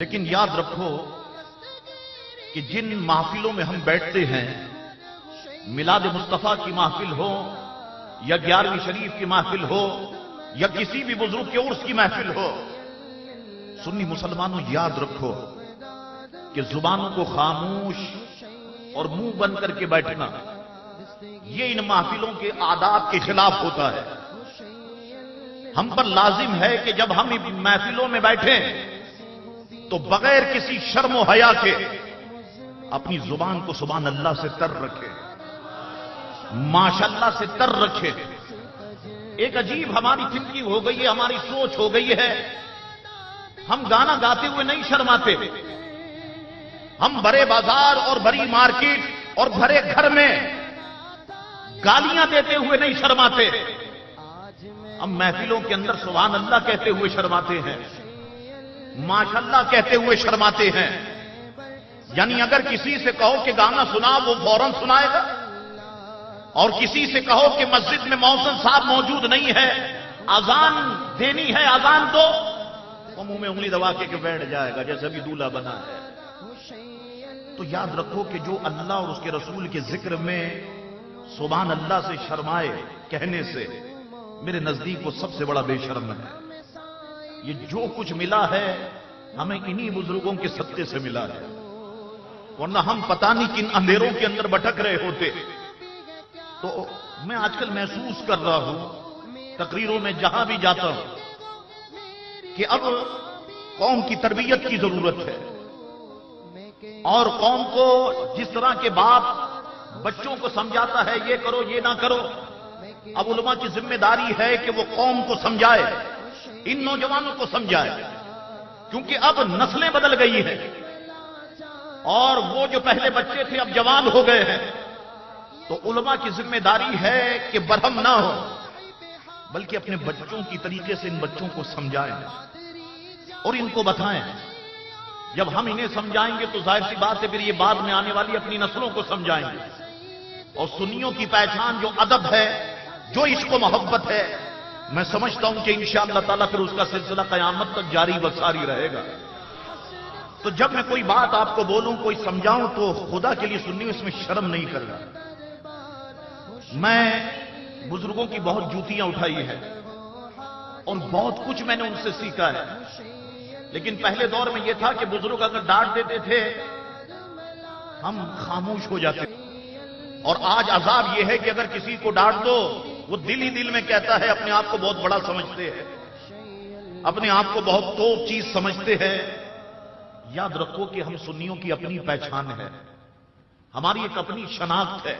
لیکن یاد رکھو کہ جن محفلوں میں ہم بیٹھتے ہیں، میلاد مصطفیٰ کی محفل ہو یا 11ویں شریف کی محفل ہو یا کسی بھی بزرگ کے عرس کی محفل ہو، سنی مسلمانوں یاد رکھو کہ زبانوں کو خاموش اور منہ بند کر کے بیٹھنا یہ ان محفلوں کے آداب کے خلاف ہوتا ہے۔ ہم پر لازم ہے کہ جب ہم محفلوں میں بیٹھیں تو بغیر کسی شرم و حیا کے اپنی زبان کو سبحان اللہ سے تر رکھے، ماشاءاللہ سے تر رکھے۔ ایک عجیب ہماری تھنکنگ ہو گئی ہے، ہماری سوچ ہو گئی ہے، ہم گانا گاتے ہوئے نہیں شرماتے، ہم بڑے بازار اور بڑی مارکیٹ اور بھرے گھر میں گالیاں دیتے ہوئے نہیں شرماتے، ہم محفلوں کے اندر سبحان اللہ کہتے ہوئے شرماتے ہیں، ماشاءاللہ کہتے ہوئے شرماتے ہیں۔ یعنی اگر کسی سے کہو کہ گانا سنا وہ فوراً سنائے گا، اور کسی سے کہو کہ مسجد میں مؤذن صاحب موجود نہیں ہے، اذان دینی ہے اذان دو، وہ منہ میں انگلی دبا کے بیٹھ جائے گا جیسے بھی دولہا بنا ہے۔ تو یاد رکھو کہ جو اللہ اور اس کے رسول کے ذکر میں سبحان اللہ سے شرمائے کہنے سے، میرے نزدیک وہ سب سے بڑا بے شرم ہے۔ یہ جو کچھ ملا ہے ہمیں انہی بزرگوں کے صدقے سے ملا ہے، ورنہ ہم پتہ نہیں کن اندھیروں کے اندر بھٹک رہے ہوتے۔ تو میں آج کل محسوس کر رہا ہوں تقریروں میں جہاں بھی جاتا ہوں کہ اب قوم کی تربیت کی ضرورت ہے، اور قوم کو جس طرح کے باپ بچوں کو سمجھاتا ہے یہ کرو یہ نہ کرو، اب علماء کی ذمہ داری ہے کہ وہ قوم کو سمجھائے، ان نوجوانوں کو سمجھائے، کیونکہ اب نسلیں بدل گئی ہیں، اور وہ جو پہلے بچے تھے اب جوان ہو گئے ہیں۔ تو علماء کی ذمہ داری ہے کہ برہم نہ ہو، بلکہ اپنے بچوں کی طریقے سے ان بچوں کو سمجھائیں اور ان کو بتائیں۔ جب ہم انہیں سمجھائیں گے تو ظاہر سی بات ہے پھر یہ بعد میں آنے والی اپنی نسلوں کو سمجھائیں گے۔ اور سنیوں کی پہچان جو ادب ہے، جو عشق و محبت ہے، میں سمجھتا ہوں کہ انشاءاللہ تعالیٰ پھر اس کا سلسلہ قیامت تک جاری و ساری رہے گا۔ تو جب میں کوئی بات آپ کو بولوں، کوئی سمجھاؤں، تو خدا کے لیے سنیوں اس میں شرم نہیں کرنا۔ میں بزرگوں کی بہت جوتیاں اٹھائی ہے اور بہت کچھ میں نے ان سے سیکھا ہے، لیکن پہلے دور میں یہ تھا کہ بزرگ اگر ڈانٹ دیتے تھے ہم خاموش ہو جاتے، اور آج عذاب یہ ہے کہ اگر کسی کو ڈانٹ دو وہ دل ہی دل میں کہتا ہے، اپنے آپ کو بہت بڑا سمجھتے ہیں، اپنے آپ کو بہت توپ چیز سمجھتے ہیں۔ یاد رکھو کہ ہم سنیوں کی اپنی پہچان ہے، ہماری ایک اپنی شناخت ہے۔